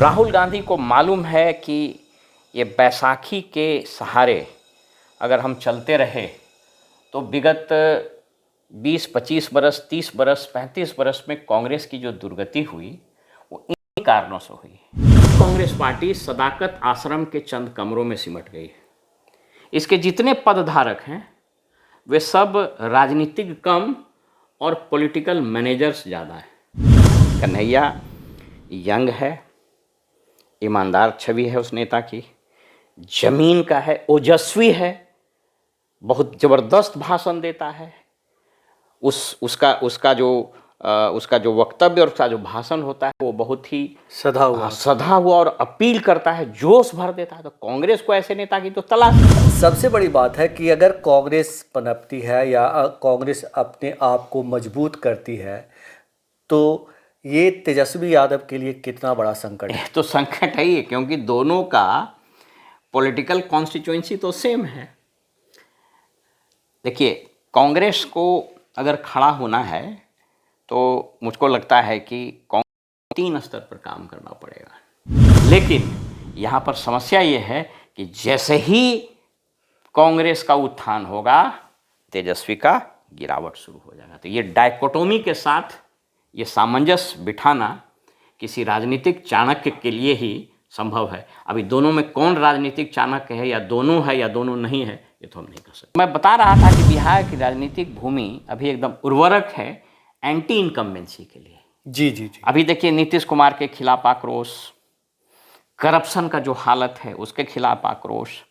राहुल गांधी को मालूम है कि ये बैसाखी के सहारे अगर हम चलते रहे तो विगत 20-25 बरस, 30 बरस, 35 बरस में कांग्रेस की जो दुर्गति हुई वो इन्हीं कारणों से हुई। कांग्रेस पार्टी सदाकत आश्रम के चंद कमरों में सिमट गई। इसके जितने पदधारक हैं वे सब राजनीतिक कम और पॉलिटिकल मैनेजर्स ज़्यादा हैं। कन्हैया यंग है, ईमानदार छवि है उस नेता की, जमीन का है, ओजस्वी है, बहुत ज़बरदस्त भाषण देता है। उसका जो वक्तव्य और उसका जो भाषण होता है वो बहुत ही सधा हुआ और अपील करता है, जोश भर देता है। तो कांग्रेस को ऐसे नेता की तो तलाश है। सबसे बड़ी बात है कि अगर कांग्रेस पनपती है या कांग्रेस अपने आप को मजबूत करती है तो ये तेजस्वी यादव के लिए कितना बड़ा संकट है। तो संकट है ही, क्योंकि दोनों का पॉलिटिकल कॉन्स्टिट्यूएंसी तो सेम है। देखिए, कांग्रेस को अगर खड़ा होना है तो मुझको लगता है कि कांग्रेस 3 स्तर पर काम करना पड़ेगा। लेकिन यहाँ पर समस्या ये है कि जैसे ही कांग्रेस का उत्थान होगा तेजस्वी का गिरावट शुरू हो जाएगा। तो ये डायकोटोमी के साथ ये सामंजस्य बिठाना किसी राजनीतिक चाणक्य के लिए ही संभव है। अभी दोनों में कौन राजनीतिक चाणक्य है, या दोनों है या दोनों नहीं है, ये तो हम नहीं कर सकते। मैं बता रहा था कि बिहार की राजनीतिक भूमि अभी एकदम उर्वरक है एंटी इनकम्बेंसी के लिए। जी। अभी देखिए, नीतीश कुमार के खिलाफ आक्रोश, करप्शन का जो हालत है उसके खिलाफ आक्रोश,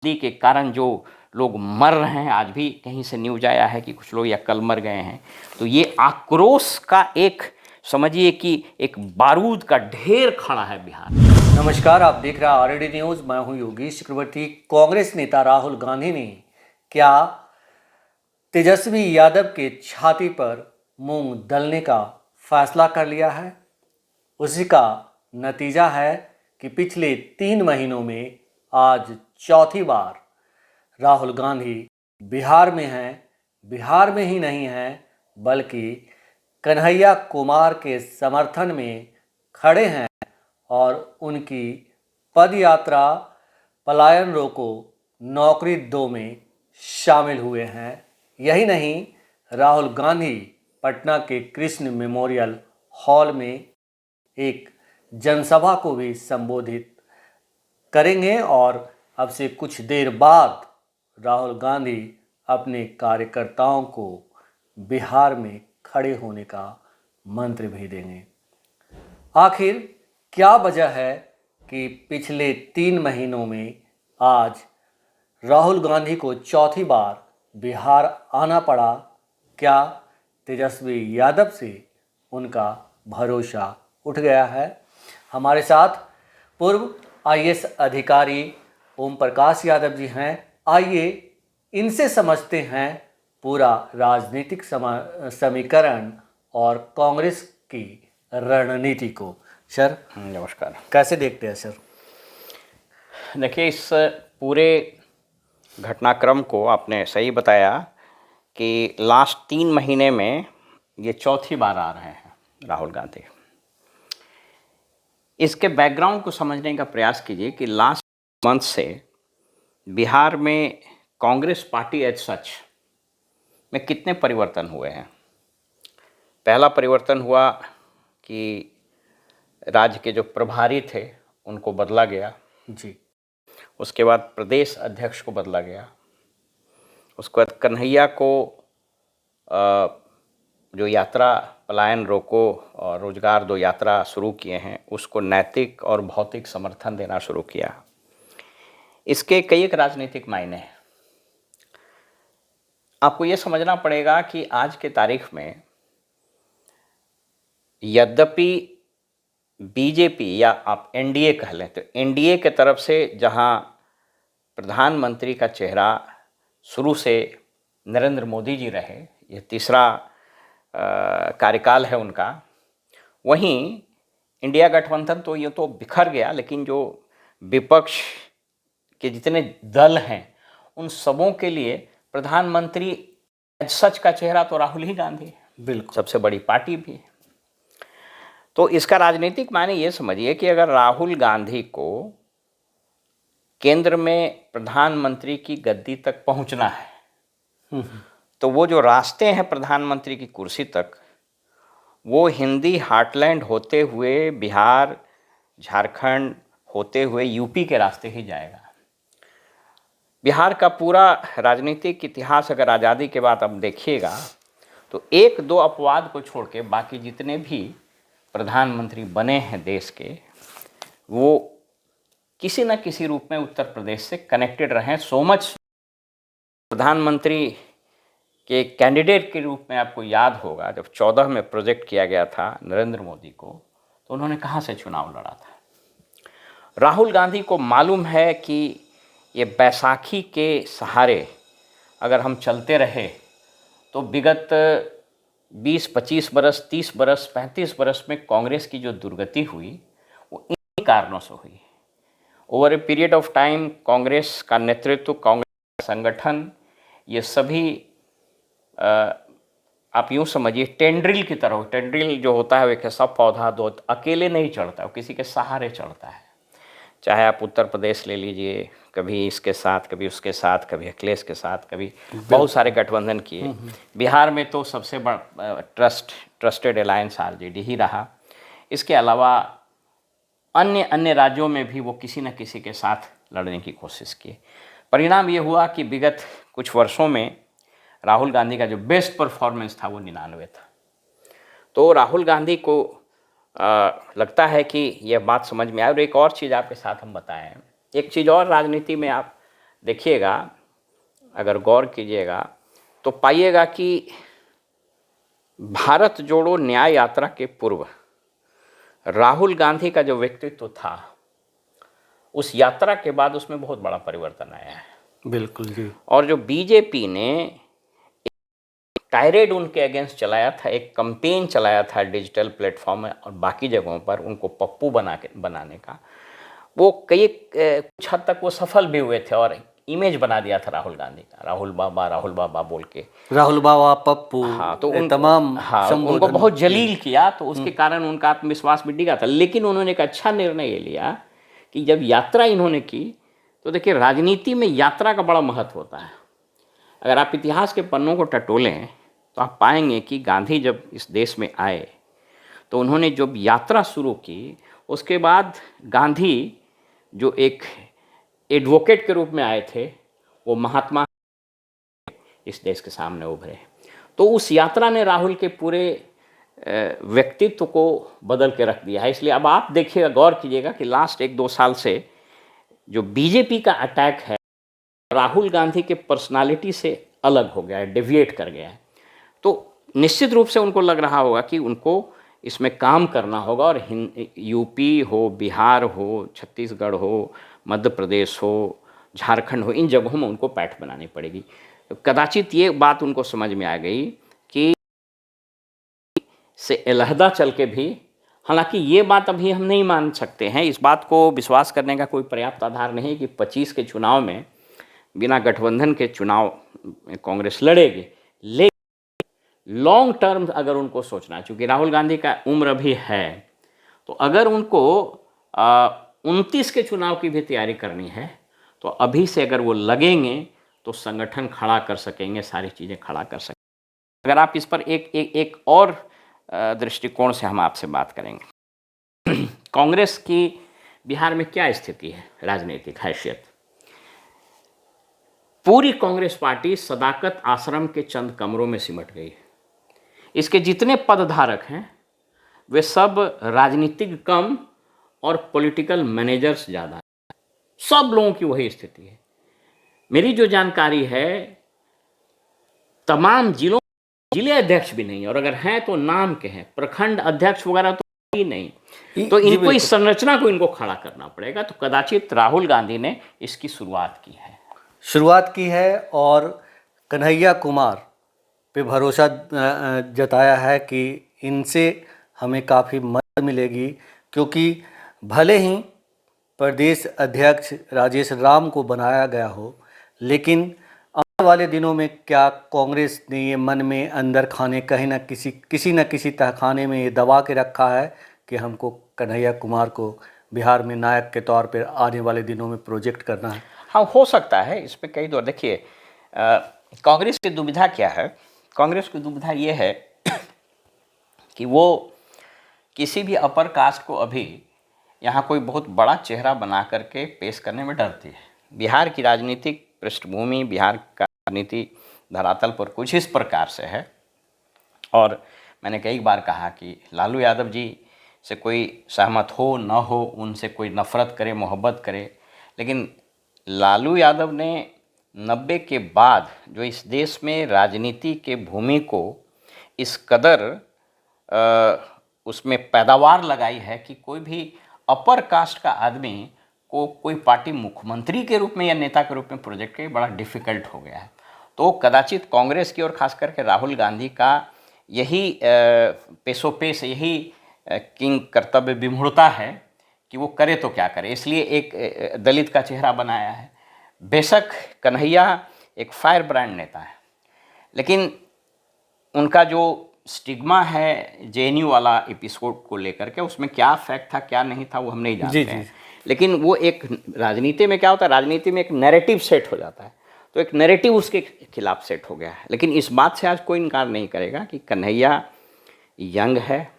के कारण जो लोग मर रहे हैं, आज भी कहीं से न्यूज आया है कि कुछ लोग या कल मर गए हैं। तो ये आक्रोश का एक, समझिए कि एक बारूद का ढेर खड़ा है बिहार। नमस्कार, आप देख रहे हैं आरडी न्यूज। मैं हूं योगेश चक्रवर्ती। कांग्रेस नेता राहुल गांधी ने क्या तेजस्वी यादव के छाती पर मूंग दलने का फैसला कर लिया है? उसी का नतीजा है कि पिछले 3 महीनों में आज चौथी बार राहुल गांधी बिहार में हैं। बिहार में ही नहीं हैं बल्कि कन्हैया कुमार के समर्थन में खड़े हैं और उनकी पदयात्रा पलायन रोको नौकरी 2 में शामिल हुए हैं। यही नहीं, राहुल गांधी पटना के कृष्ण मेमोरियल हॉल में एक जनसभा को भी संबोधित करेंगे और अब से कुछ देर बाद राहुल गांधी अपने कार्यकर्ताओं को बिहार में खड़े होने का मंत्र भी देंगे। आखिर क्या वजह है कि पिछले 3 महीनों में आज राहुल गांधी को चौथी बार बिहार आना पड़ा? क्या तेजस्वी यादव से उनका भरोसा उठ गया है? हमारे साथ पूर्व आईएएस अधिकारी ओम प्रकाश यादव जी हैं। आइए इनसे समझते हैं पूरा राजनीतिक समीकरण और कांग्रेस की रणनीति को। सर नमस्कार। कैसे देखते हैं सर? देखिए, इस पूरे घटनाक्रम को आपने सही बताया कि लास्ट 3 महीने में ये चौथी बार आ रहे हैं राहुल गांधी। इसके बैकग्राउंड को समझने का प्रयास कीजिए कि लास्ट मंथ से बिहार में कांग्रेस पार्टी एज सच में कितने परिवर्तन हुए हैं। पहला परिवर्तन हुआ कि राज्य के जो प्रभारी थे उनको बदला गया जी। उसके बाद प्रदेश अध्यक्ष को बदला गया। उसके बाद कन्हैया को जो यात्रा पलायन रोको और रोजगार 2 यात्रा शुरू किए हैं उसको नैतिक और भौतिक समर्थन देना शुरू किया। इसके कई एक राजनीतिक मायने हैं। आपको ये समझना पड़ेगा कि आज के तारीख में यद्यपि बीजेपी या आप एनडीए कह लें तो एनडीए के तरफ से जहां प्रधानमंत्री का चेहरा शुरू से नरेंद्र मोदी जी रहे, ये तीसरा कार्यकाल है उनका, वहीं इंडिया गठबंधन तो ये तो बिखर गया, लेकिन जो विपक्ष के जितने दल हैं उन सबों के लिए प्रधानमंत्री सच का चेहरा तो राहुल ही गांधी है। बिल्कुल। सबसे बड़ी पार्टी भी है। तो इसका राजनीतिक मायने ये समझिए कि अगर राहुल गांधी को केंद्र में प्रधानमंत्री की गद्दी तक पहुंचना है तो वो जो रास्ते हैं प्रधानमंत्री की कुर्सी तक, वो हिंदी हार्टलैंड होते हुए बिहार, झारखंड होते हुए यूपी के रास्ते ही जाएगा। बिहार का पूरा राजनीतिक इतिहास अगर आज़ादी के बाद अब देखिएगा तो एक दो अपवाद को छोड़ के बाकी जितने भी प्रधानमंत्री बने हैं देश के, वो किसी न किसी रूप में उत्तर प्रदेश से कनेक्टेड रहे हैं। सो मच प्रधानमंत्री के कैंडिडेट के रूप में आपको याद होगा जब 14 में प्रोजेक्ट किया गया था नरेंद्र मोदी को, तो उन्होंने कहाँ से चुनाव लड़ा था। राहुल गांधी को मालूम है कि ये बैसाखी के सहारे अगर हम चलते रहे तो विगत 20-25 बरस, 30 बरस, 35 बरस में कांग्रेस की जो दुर्गति हुई वो इन्हीं कारणों से हुई। Over a period of time Congress का नेतृत्व, कांग्रेस का संगठन, ये सभी आप यूँ समझिए टेंड्रिल की तरह। टेंड्रिल जो होता है वो एक ऐसा पौधा दो अकेले नहीं चढ़ता, वो किसी के सहारे चढ़ता है। चाहे आप उत्तर प्रदेश ले लीजिए, कभी इसके साथ, कभी उसके साथ, कभी अखिलेश के साथ, कभी बहुत सारे गठबंधन किए। बिहार में तो सबसे बड़ा ट्रस्टेड अलायंस आरजेडी ही रहा। इसके अलावा अन्य राज्यों में भी वो किसी न किसी के साथ लड़ने की कोशिश किए। परिणाम ये हुआ कि विगत कुछ वर्षों में राहुल गांधी का जो बेस्ट परफॉर्मेंस था वो 99 था। तो राहुल गांधी को लगता है कि यह बात समझ में आए। और एक और चीज़ आपके साथ हम बताएं, एक चीज़ और राजनीति में आप देखिएगा, अगर गौर कीजिएगा तो पाइएगा कि भारत जोड़ो न्याय यात्रा के पूर्व राहुल गांधी का जो व्यक्तित्व था, उस यात्रा के बाद उसमें बहुत बड़ा परिवर्तन आया है। बिल्कुल जी। और जो बीजेपी ने टायरेड उनके अगेंस्ट चलाया था, एक कंपेन चलाया था डिजिटल प्लेटफॉर्म और बाकी जगहों पर उनको पप्पू बनाने का, वो कुछ हद तक वो सफल भी हुए थे और इमेज बना दिया था राहुल गांधी का, राहुल बाबा बोल के, राहुल बाबा, पप्पू, तो तमाम उनको बहुत जलील किया। तो उसके कारण उनका आत्मविश्वास भी डिगा था। लेकिन उन्होंने एक अच्छा निर्णय ये लिया कि जब यात्रा इन्होंने की तो देखिए राजनीति में यात्रा का बड़ा महत्व होता है। अगर आप इतिहास के पन्नों को टटोलें तो आप पाएंगे कि गांधी जब इस देश में आए तो उन्होंने जब यात्रा शुरू की, उसके बाद गांधी जो एक एडवोकेट के रूप में आए थे, वो महात्मा इस देश के सामने उभरे। तो उस यात्रा ने राहुल के पूरे व्यक्तित्व को बदल के रख दिया है। इसलिए अब आप देखिएगा, गौर कीजिएगा कि लास्ट 1-2 साल से जो बीजेपी का अटैक है राहुल गांधी के पर्सनालिटी से अलग हो गया है, डेविएट कर गया है। तो निश्चित रूप से उनको लग रहा होगा कि उनको इसमें काम करना होगा और यूपी हो, बिहार हो, छत्तीसगढ़ हो, मध्य प्रदेश हो, झारखंड हो, इन जगहों में उनको पैठ बनानी पड़ेगी। तो कदाचित ये बात उनको समझ में आ गई कि से अलहदा चल के भी, हालांकि ये बात अभी हम नहीं मान सकते हैं, इस बात को विश्वास करने का कोई पर्याप्त आधार नहीं कि 25 के चुनाव में बिना गठबंधन के चुनाव कांग्रेस लड़ेगी। लेकिन लॉन्ग टर्म अगर उनको सोचना है, चूँकि राहुल गांधी का उम्र भी है, तो अगर उनको 29 के चुनाव की भी तैयारी करनी है तो अभी से अगर वो लगेंगे तो संगठन खड़ा कर सकेंगे, सारी चीज़ें खड़ा कर सकेंगे। अगर आप इस पर एक और दृष्टिकोण से हम आपसे बात करेंगे, कांग्रेस की बिहार में क्या स्थिति है, राजनीतिक हैसियत। पूरी कांग्रेस पार्टी सदाकत आश्रम के चंद कमरों में सिमट गई है। इसके जितने पदधारक हैं वे सब राजनीतिक कम और पॉलिटिकल मैनेजर्स ज़्यादा हैं। सब लोगों की वही स्थिति है। मेरी जो जानकारी है, तमाम जिले अध्यक्ष भी नहीं, और अगर हैं तो नाम के हैं, प्रखंड अध्यक्ष वगैरह तो ही नहीं। तो इनको इस संरचना को इनको खड़ा करना पड़ेगा। तो कदाचित राहुल गांधी ने इसकी शुरुआत की है और कन्हैया कुमार पे भरोसा जताया है कि इनसे हमें काफ़ी मदद मिलेगी, क्योंकि भले ही प्रदेश अध्यक्ष राजेश राम को बनाया गया हो, लेकिन आने वाले दिनों में क्या कांग्रेस ने ये मन में अंदर खाने कहीं ना किसी न किसी तहखाने में ये दबा के रखा है कि हमको कन्हैया कुमार को बिहार में नायक के तौर पर आने वाले दिनों में प्रोजेक्ट करना है? हाँ, हो सकता है। इस पे कई दौर देखिए, कांग्रेस की दुविधा क्या है? कांग्रेस की दुविधा ये है कि वो किसी भी अपर कास्ट को अभी यहाँ कोई बहुत बड़ा चेहरा बना करके पेश करने में डरती है। बिहार की राजनीतिक पृष्ठभूमि, बिहार का राजनीति धरातल पर कुछ इस प्रकार से है, और मैंने कई बार कहा कि लालू यादव जी से कोई सहमत हो न हो, उनसे कोई नफ़रत करे, मोहब्बत करे, लेकिन लालू यादव ने 90 के बाद जो इस देश में राजनीति के भूमि को इस कदर उसमें पैदावार लगाई है कि कोई भी अपर कास्ट का आदमी को कोई पार्टी मुख्यमंत्री के रूप में या नेता के रूप में प्रोजेक्ट के बड़ा डिफ़िकल्ट हो गया है। तो कदाचित कांग्रेस की और ख़ास करके राहुल गांधी का यही पेशोपेश, यही किंग कर्तव्य विमूढ़ता है कि वो करे तो क्या करे, इसलिए एक दलित का चेहरा बनाया है। बेशक कन्हैया एक फायर ब्रांड नेता है, लेकिन उनका जो स्टिग्मा है जेएनयू वाला एपिसोड को लेकर के, उसमें क्या फैक्ट था क्या नहीं था वो हम नहीं जानते हैं। लेकिन वो एक राजनीति में क्या होता है, राजनीति में एक नैरेटिव सेट हो जाता है, तो एक नैरेटिव उसके खिलाफ सेट हो गया है। लेकिन इस बात से आज कोई इनकार नहीं करेगा कि कन्हैया यंग है,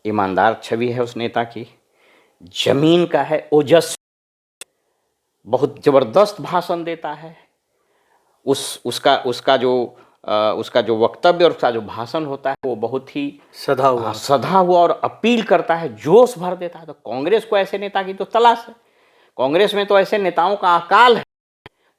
ईमानदार छवि है उस नेता की, जमीन का है, ओजस्वी, बहुत ज़बरदस्त भाषण देता है। उसका जो वक्तव्य और उसका जो भाषण होता है वो बहुत ही सधा हुआ और अपील करता है, जोश भर देता है। तो कांग्रेस को ऐसे नेता की तो तलाश है। कांग्रेस में तो ऐसे नेताओं का अकाल है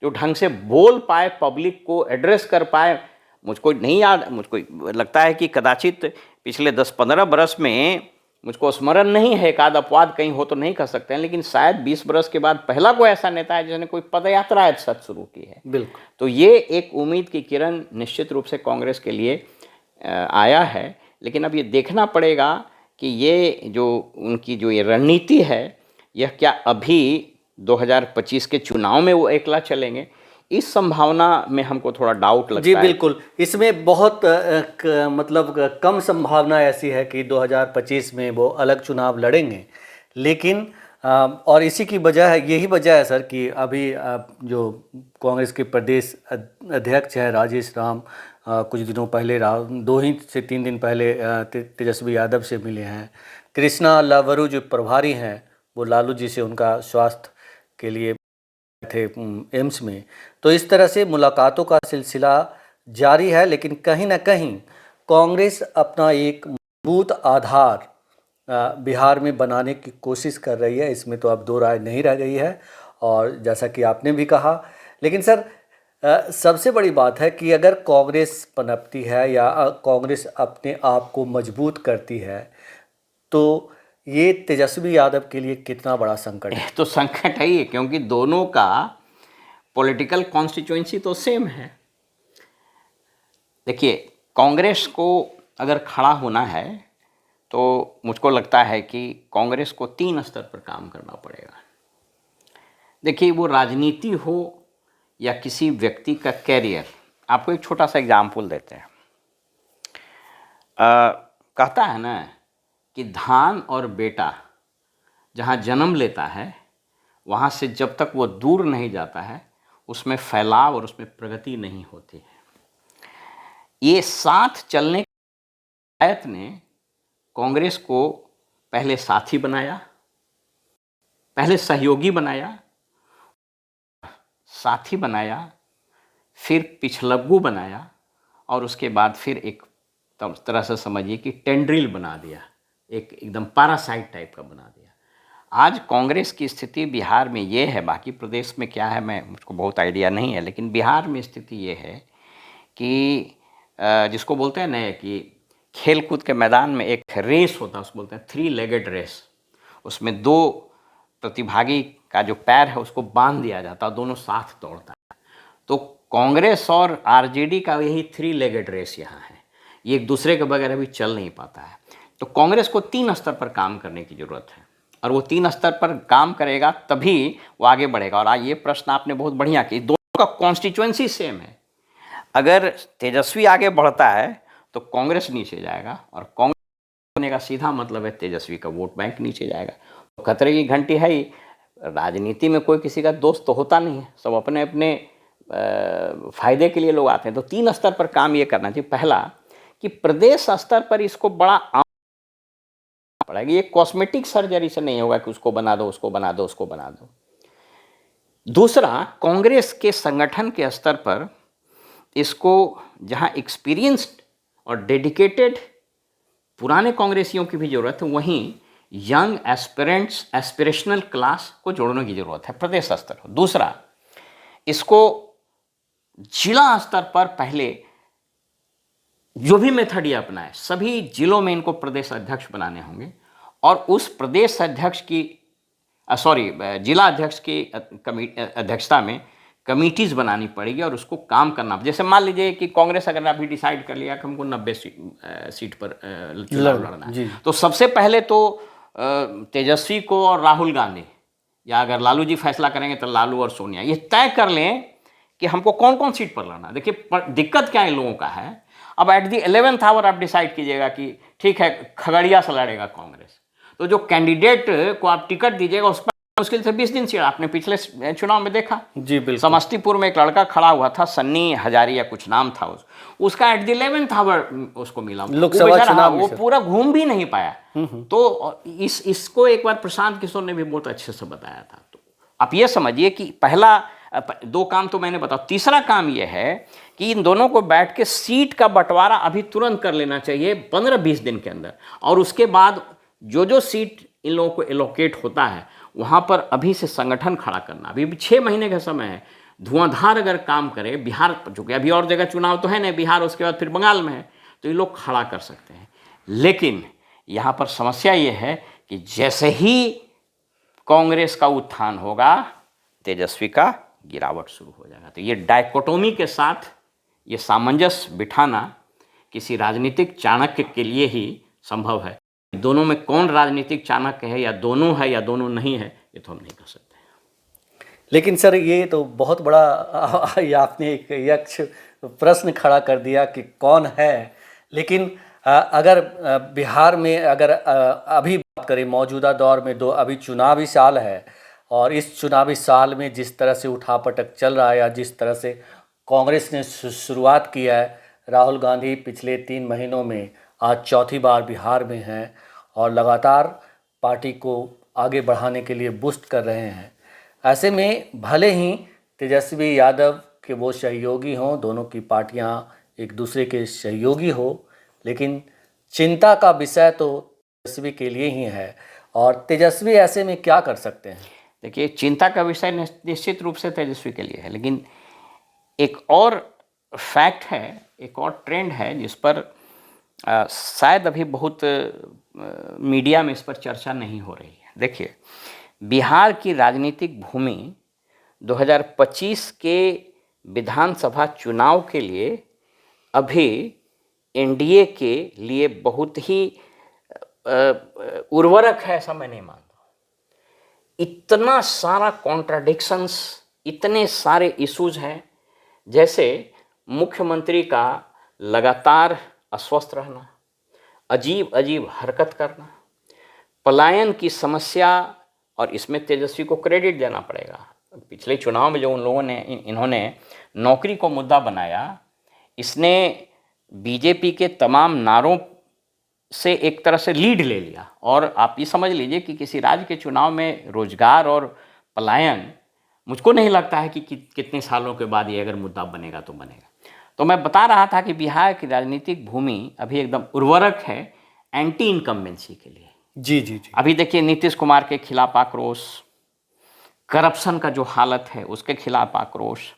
जो ढंग से बोल पाए, पब्लिक को एड्रेस कर पाए। मुझको नहीं याद, मुझको लगता है कि कदाचित पिछले 10-15 बरस में, मुझको स्मरण नहीं है, एक आध अपवाद कहीं हो तो नहीं कर सकते हैं, लेकिन शायद 20 बरस के बाद पहला कोई ऐसा नेता है जिसने कोई पदयात्रा आज तक शुरू की है। बिल्कुल। तो ये एक उम्मीद की किरण निश्चित रूप से कांग्रेस के लिए आया है। लेकिन अब ये देखना पड़ेगा कि ये जो उनकी जो ये रणनीति है, यह क्या अभी 2025 के चुनाव में वो एकला चलेंगे, इस संभावना में हमको थोड़ा डाउट लगता है। जी बिल्कुल, इसमें बहुत मतलब कम संभावना ऐसी है कि 2025 में वो अलग चुनाव लड़ेंगे। लेकिन और इसी की वजह है, यही वजह है सर कि अभी जो कांग्रेस के प्रदेश अध्यक्ष हैं राजेश राम, कुछ दिनों पहले 2 से 3 दिन पहले तेजस्वी यादव से मिले हैं। कृष्णा लावरू जो प्रभारी हैं वो लालू जी से उनका स्वास्थ्य के लिए थे एम्स में। तो इस तरह से मुलाकातों का सिलसिला जारी है, लेकिन कहीं ना कहीं कांग्रेस अपना एक मजबूत आधार बिहार में बनाने की कोशिश कर रही है, इसमें तो अब दो राय नहीं रह गई है। और जैसा कि आपने भी कहा, लेकिन सर सबसे बड़ी बात है कि अगर कांग्रेस पनपती है या कांग्रेस अपने आप को मजबूत करती है तो ये तेजस्वी यादव के लिए कितना बड़ा संकट है? तो संकट है ही, क्योंकि दोनों का पॉलिटिकल कॉन्स्टिट्यूएंसी तो सेम है। देखिए, कांग्रेस को अगर खड़ा होना है तो मुझको लगता है कि कांग्रेस को 3 स्तर पर काम करना पड़ेगा। देखिए, वो राजनीति हो या किसी व्यक्ति का कैरियर। आपको एक छोटा सा एग्जाम्पल देते हैं। कहता है ना कि धान और बेटा जहाँ जन्म लेता है वहाँ से जब तक वो दूर नहीं जाता है उसमें फैलाव और उसमें प्रगति नहीं होती है। ये साथ चलने की आयत ने कांग्रेस को पहले साथी बनाया, पहले सहयोगी बनाया, साथी बनाया, फिर पिछलग्गू बनाया, और उसके बाद फिर एक तरह से समझिए कि टेंड्रिल बना दिया, एक एकदम पैरासाइट टाइप का बना दिया। आज कांग्रेस की स्थिति बिहार में ये है, बाकी प्रदेश में क्या है मुझको बहुत आइडिया नहीं है, लेकिन बिहार में स्थिति ये है कि जिसको बोलते हैं ना कि खेल कूद के मैदान में एक रेस होता है, उसको बोलते हैं 3 लेगेड रेस। उसमें 2 प्रतिभागी का जो पैर है उसको बांध दिया जाता है, दोनों साथ दौड़ता है। तो कांग्रेस और आरजेडी का यही 3 लेगेड रेस यहाँ है, ये एक दूसरे के बगैर अभी चल नहीं पाता है। तो कांग्रेस को 3 स्तर पर काम करने की ज़रूरत है, और वो 3 स्तर पर काम करेगा तभी वो आगे बढ़ेगा। और आज ये प्रश्न आपने बहुत बढ़िया कि दोनों का कॉन्स्टिट्यूएंसी सेम है। अगर तेजस्वी आगे बढ़ता है तो कांग्रेस नीचे जाएगा, और कांग्रेस होने का सीधा मतलब है तेजस्वी का वोट बैंक नीचे जाएगा। तो खतरे की घंटी है ही। राजनीति में कोई किसी का दोस्त तो होता नहीं है, सब अपने अपने फायदे के लिए लोग आते हैं। तो 3 स्तर पर काम ये करना चाहिए। पहला कि प्रदेश स्तर पर इसको बड़ा पड़ेगा। ये कॉस्मेटिक सर्जरी से नहीं होगा कि उसको बना दो, उसको बना दो, उसको बना दो। दूसरा, कांग्रेस के संगठन के स्तर पर इसको जहां एक्सपीरियंस्ड और डेडिकेटेड पुराने कांग्रेसियों की भी जरूरत है, वहीं यंग एस्पिरेंट्स, एस्पिरेशनल क्लास को जोड़ने की जरूरत है प्रदेश स्तर पर। दूसरा, इसको जिला स्तर पर पहले जो भी मेथड ये अपनाए, सभी जिलों में इनको प्रदेश अध्यक्ष बनाने होंगे और उस प्रदेश अध्यक्ष की जिला अध्यक्ष की अध्यक्षता में कमिटीज बनानी पड़ेगी और उसको काम करना। जैसे मान लीजिए कि कांग्रेस अगर अभी डिसाइड कर लिया कि हमको 90 सीट पर चुनाव लड़ना है, तो सबसे पहले तो तेजस्वी को और राहुल गांधी, या अगर लालू जी फैसला करेंगे तो लालू और सोनिया, ये तय कर लें कि हमको कौन कौन सीट पर लड़ना है। देखिए दिक्कत क्या इन लोगों का है, अब एट दी 11th आवर आप डिसाइड कीजिएगा कि ठीक है खगड़िया से लड़ेगा कांग्रेस, तो जो कैंडिडेट को आप टिकट दीजिएगा उस पर मुश्किल से 20 दिन से, आपने पिछले चुनाव में देखा जी बिल्कुल, समस्तीपुर में एक लड़का खड़ा हुआ था, सन्नी हजारी या कुछ नाम था उसका एट द 11th आवर उसको मिला, लोकसभा चुनाव वो पूरा घूम भी नहीं पाया। तो इसको एक बार प्रशांत किशोर ने भी बहुत अच्छे से बताया था। तो आप ये समझिए कि पहला 2 काम तो मैंने बताया। तीसरा काम ये है कि इन दोनों को बैठ के सीट का बंटवारा अभी तुरंत कर लेना चाहिए 15-20 दिन के अंदर, और उसके बाद जो सीट इन लोगों को एलोकेट होता है वहाँ पर अभी से संगठन खड़ा करना। अभी 6 महीने का समय है, धुआंधार अगर काम करे बिहार, चूँकि अभी और जगह चुनाव तो है नहीं, बिहार उसके बाद फिर बंगाल में है, तो ये लोग खड़ा कर सकते हैं। लेकिन यहाँ पर समस्या ये है कि जैसे ही कांग्रेस का उत्थान होगा तेजस्वी का गिरावट शुरू हो जाएगा। तो ये डायकोटोमी के साथ ये सामंजस्य बिठाना किसी राजनीतिक चाणक्य के लिए ही संभव है। दोनों में कौन राजनीतिक चाणक्य है, या दोनों है या दोनों नहीं है, ये तो हम नहीं कर सकते। लेकिन सर ये तो बहुत बड़ा आपने एक यक्ष प्रश्न खड़ा कर दिया कि कौन है। लेकिन अगर बिहार में अगर अभी बात करें मौजूदा दौर में, अभी चुनावी साल है और इस चुनावी साल में जिस तरह से उठापटक चल रहा है या जिस तरह से कांग्रेस ने शुरुआत किया है, राहुल गांधी पिछले 3 महीनों में आज चौथी बार बिहार में हैं और लगातार पार्टी को आगे बढ़ाने के लिए बूस्ट कर रहे हैं। ऐसे में भले ही तेजस्वी यादव के वो सहयोगी हों, दोनों की पार्टियां एक दूसरे के सहयोगी हो, लेकिन चिंता का विषय तो तेजस्वी के लिए ही है। और तेजस्वी ऐसे में क्या कर सकते हैं? देखिए चिंता का विषय निश्चित रूप से तेजस्वी के लिए है, लेकिन एक और फैक्ट है, एक और ट्रेंड है जिस पर शायद अभी बहुत मीडिया में इस पर चर्चा नहीं हो रही है। देखिए बिहार की राजनीतिक भूमि 2025 के विधानसभा चुनाव के लिए अभी एनडीए के लिए बहुत ही उर्वरक है, ऐसा मैं नहीं मानता। इतना सारा कॉन्ट्राडिक्शंस, इतने इशूज इश्यूज हैं, जैसे मुख्यमंत्री का लगातार अस्वस्थ रहना, अजीब अजीब हरकत करना, पलायन की समस्या, और इसमें तेजस्वी को क्रेडिट देना पड़ेगा। पिछले चुनाव में जो उन लोगों ने इन्होंने नौकरी को मुद्दा बनाया, इसने बीजेपी के तमाम नारों से एक तरह से लीड ले लिया। और आप ये समझ लीजिए कि किसी राज्य के चुनाव में रोजगार और पलायन, मुझको नहीं लगता है कि कितने सालों के बाद ये अगर मुद्दा बनेगा तो बनेगा। तो मैं बता रहा था कि बिहार की राजनीतिक भूमि अभी एकदम उर्वरक है एंटी इनकम्बेंसी के लिए। जी जी जी। अभी देखिए नीतीश कुमार के खिलाफ आक्रोश, करप्शन का जो हालत है उसके खिलाफ आक्रोश,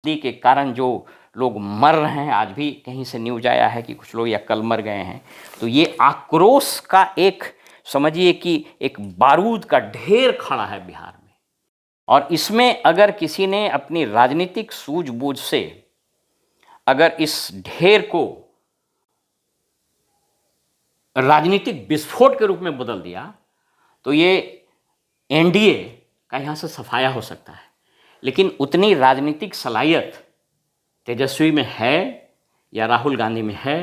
के कारण जो लोग मर रहे हैं, आज भी कहीं से न्यूज आया है कि कुछ लोग या कल मर गए हैं। तो ये आक्रोश का एक समझिए कि एक बारूद का ढेर खड़ा है बिहार में, और इसमें अगर किसी ने अपनी राजनीतिक सूझबूझ से अगर इस ढेर को राजनीतिक विस्फोट के रूप में बदल दिया तो ये एनडीए का यहाँ से सफाया हो सकता है। लेकिन उतनी राजनीतिक सलाहियत तेजस्वी में है या राहुल गांधी में है,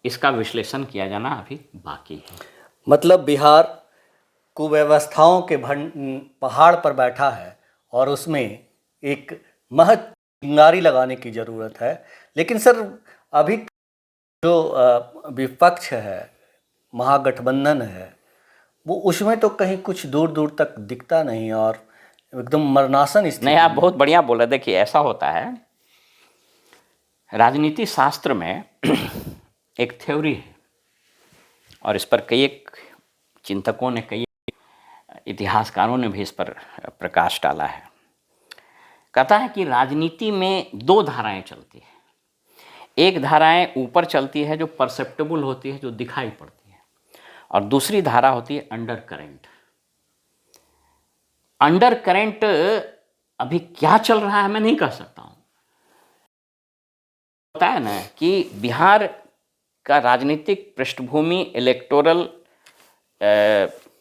इसका विश्लेषण किया जाना अभी बाकी है। मतलब बिहार कुव्यवस्थाओं के पहाड़ पर बैठा है और उसमें एक महज चिंगारी लगाने की ज़रूरत है। लेकिन सर, अभी जो विपक्ष है, महागठबंधन है, वो उसमें तो कहीं कुछ दूर दूर तक दिखता नहीं और एकदम मरणासन स्थिति नहीं, आप में। बहुत बढ़िया बोले। देखिए, ऐसा होता है, राजनीति शास्त्र में एक थ्योरी है और इस पर कई एक चिंतकों ने, कई इतिहासकारों ने भी इस पर प्रकाश डाला है। कहता है कि राजनीति में दो धाराएं चलती है। एक धाराएं ऊपर चलती है जो परसेप्टेबल होती है, जो दिखाई पड़ती है, और दूसरी धारा होती है अंडर करेंट। अंडर करेंट अभी क्या चल रहा है मैं नहीं कह सकता हूं। होता है ना कि बिहार का राजनीतिक पृष्ठभूमि, इलेक्टोरल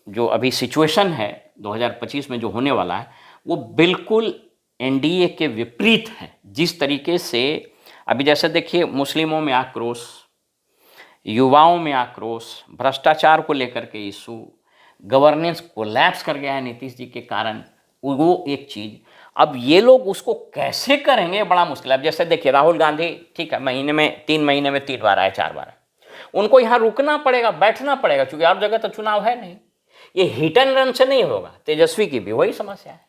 जो अभी सिचुएशन है 2025 में जो होने वाला है, वो बिल्कुल एनडीए के विपरीत है। जिस तरीके से अभी, जैसे देखिए, मुस्लिमों में आक्रोश, युवाओं में आक्रोश, भ्रष्टाचार को लेकर के इशू, गवर्नेंस कोलैप्स कर गया है नीतीश जी के कारण, वो एक चीज़। अब ये लोग उसको कैसे करेंगे, बड़ा मुश्किल है। अब जैसे देखिए, राहुल गांधी, ठीक है, महीने में 3 महीने में 3 बार आए, 4 बार आए, उनको यहाँ रुकना पड़ेगा, बैठना पड़ेगा, क्योंकि हर जगह तो चुनाव है नहीं। ये हिट एंड रन से नहीं होगा। तेजस्वी की भी वही समस्या है।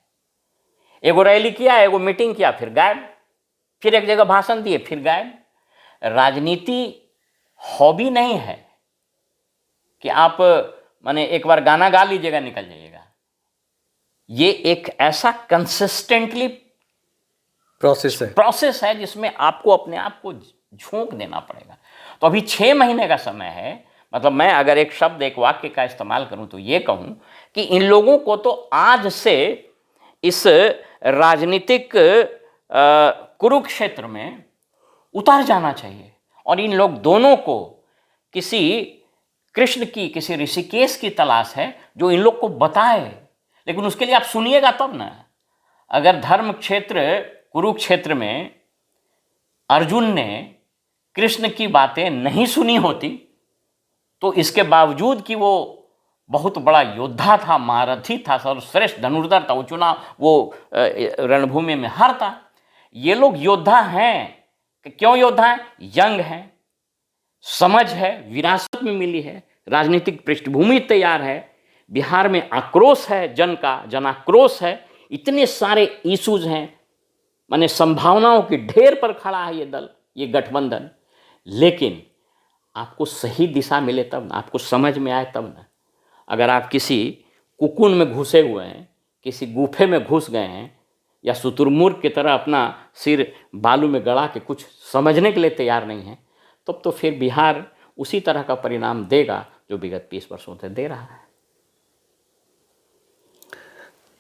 एगो रैली किया, एगो मीटिंग किया, फिर गायब, फिर एक जगह भाषण दिए, फिर गायब। राजनीति हॉबी नहीं है कि आप माने एक बार गाना गा लीजिएगा, निकल जाइएगा। ये एक ऐसा कंसिस्टेंटली प्रोसेस है जिसमें आपको अपने आप को झोंक देना पड़ेगा। तो अभी 6 महीने का समय है। मतलब मैं अगर एक शब्द, एक वाक्य का इस्तेमाल करूं तो ये कहूं कि इन लोगों को तो आज से इस राजनीतिक कुरुक्षेत्र में उतर जाना चाहिए और इन लोग दोनों को किसी कृष्ण की, किसी ऋषिकेश की तलाश है जो इन लोग को बताए। लेकिन उसके लिए आप सुनिएगा तब ना। अगर धर्म क्षेत्र कुरुक्षेत्र में अर्जुन ने कृष्ण की बातें नहीं सुनी होती, तो इसके बावजूद कि वो बहुत बड़ा योद्धा था, महारथी था, सर्वश्रेष्ठ धनुर्धर था, वो चुनाव, वो रणभूमि में हारता। ये लोग योद्धा हैं। क्यों योद्धा हैं? यंग हैं, समझ है, विरासत में मिली है, राजनीतिक पृष्ठभूमि तैयार है, बिहार में आक्रोश है, जन का जनाक्रोश है, इतने सारे इश्यूज हैं, माने संभावनाओं की ढेर पर खड़ा है ये दल, ये गठबंधन। लेकिन आपको सही दिशा मिले तब ना, आपको समझ में आए तब ना। अगर आप किसी कुकुन में घुसे हुए हैं, किसी गुफे में घुस गए हैं, या शुतुरमुर्ग की तरह अपना सिर बालू में गड़ा के कुछ समझने के लिए तैयार नहीं है, तब तो फिर बिहार उसी तरह का परिणाम देगा जो विगत 20 वर्षों से दे रहा है।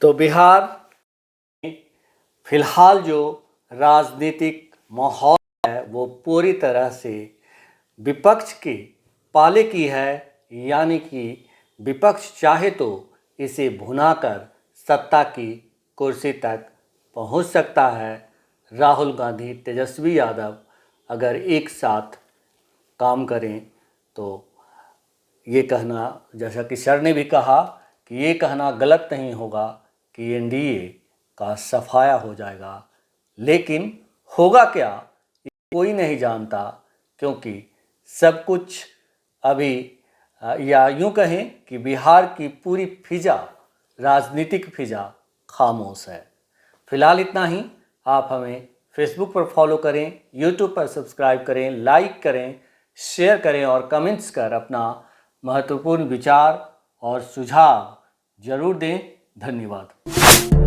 तो बिहार फिलहाल जो राजनीतिक माहौल है वो पूरी तरह से विपक्ष के पाले की है, यानी कि विपक्ष चाहे तो इसे भुनाकर सत्ता की कुर्सी तक पहुंच सकता है। राहुल गांधी, तेजस्वी यादव अगर एक साथ काम करें तो ये कहना, जैसा कि सर ने भी कहा, कि ये कहना गलत नहीं होगा कि एनडीए का सफाया हो जाएगा। लेकिन होगा क्या, ये कोई नहीं जानता, क्योंकि सब कुछ अभी, या यूं कहें कि बिहार की पूरी फिजा, राजनीतिक फिजा खामोश है। फिलहाल इतना ही। आप हमें फेसबुक पर फॉलो करें, यूट्यूब पर सब्सक्राइब करें, लाइक करें, शेयर करें और कमेंट्स कर अपना महत्वपूर्ण विचार और सुझाव जरूर दें। धन्यवाद।